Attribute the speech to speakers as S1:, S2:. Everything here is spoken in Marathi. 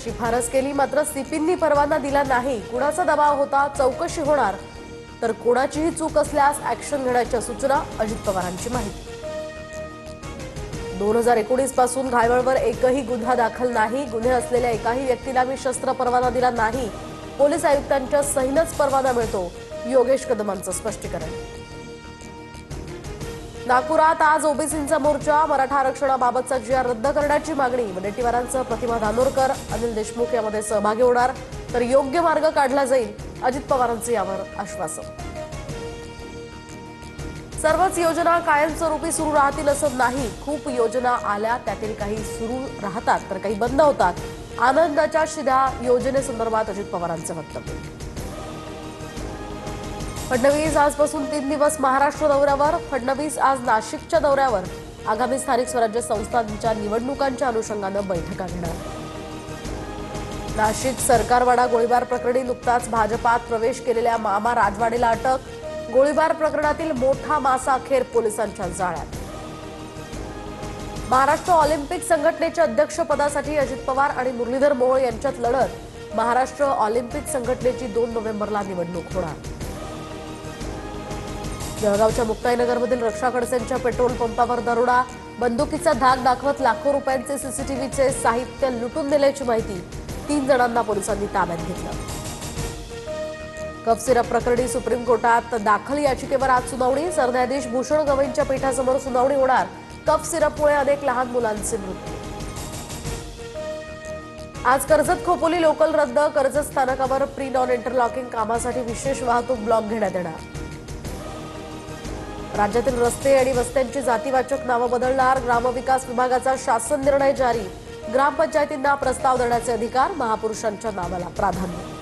S1: शिफारस केली, मात्र सीपींनी परवाना दिला नाही। कुणाचा दबाव होता, चौकशी होणार, तर कोणाचीही चूक असल्यास ऍक्शन घेण्याच्या सूचना। अजित पवारांची माहिती। 2019 पासून घायवळवर एकही गुन्हा दाखल नाही। गुन्हे असलेल्या एकाही व्यक्तीला मी शस्त्र परवाना दिला नाही। पोलीस आयुक्तांच्या सहीनच परवाना मिळतो। योगेश कदमांचं स्पष्टीकरण। नागपुरात आज ओबीसींचा मोर्चा। मराठा आरक्षणाबाबतचा GR रद्द करण्याची मागणी। वडेट्टीवारांसह प्रतिमा धानोरकर, अनिल देशमुख यामध्ये सहभागी होणार, तर योग्य मार्ग काढला जाईल। अजित पवारांचे यावर आश्वासन। सर्वच योजना कायमस्वरूपी सुरू राहतील असं नाही। खूप योजना आल्या, त्यातील काही सुरू राहतात तर काही बंद होतात। आनंदाच्या शिधा योजनेसंदर्भात अजित पवारांचं वक्तव्य। फडणवीस आजपासून 3 दिवस महाराष्ट्र दौऱ्यावर। फडणवीस आज नाशिकच्या दौऱ्यावर। आगामी स्थानिक स्वराज्य संस्थांच्या निवडणुकांच्या अनुषंगानं बैठका घेणार। नाशिक सरकारवाडा गोळीबार प्रकरणी नुकताच भाजपात प्रवेश केलेल्या मामा राजवाडेला अटक। गोळीबार प्रकरणातील मोठा मासा अखेर पोलिसांच्या जाळ्यात। महाराष्ट्र ऑलिम्पिक संघटनेच्या अध्यक्षपदासाठी अजित पवार आणि मुरलीधर मोहोळ यांच्यात लढत। महाराष्ट्र ऑलिम्पिक संघटनेची 2 नोव्हेंबरला निवडणूक होणार। जळगावच्या मुक्ताईनगरमधील रक्षा खडसेंच्या पेट्रोल पंपावर दरोडा। बंदुकीचा धाक दाखवत लाखो रुपयांचे सीसीटीव्हीचे साहित्य लुटून नेल्याची माहिती। 3 जणांना पोलिसांनी ताब्यात घेतलं। कफ सिरप प्रकरणी सुप्रीम कोर्टात दाखल याचिकेवर आज सुनावणी। सरन्यायाधीश भूषण गवईंच्या पीठासमोर सुनावणी होणार। कफ सिरपमुळे अनेक लहान मुलांचे मृत्यू। आज कर्जत खोपोली लोकल रद्द। कर्जत स्थानकावर प्री नॉन इंटरलॉकिंग कामासाठी विशेष वाहतूक ब्लॉक घेण्यात येणार। राज्यातील रस्ते आणि वस्त्यांची जातीवाचक नावं बदलणार। ग्रामविकास विभागाचा शासन निर्णय जारी। ग्रामपंचायतींना प्रस्ताव देण्याचे अधिकार। महापुरुषांच्या नावाला प्राधान्य।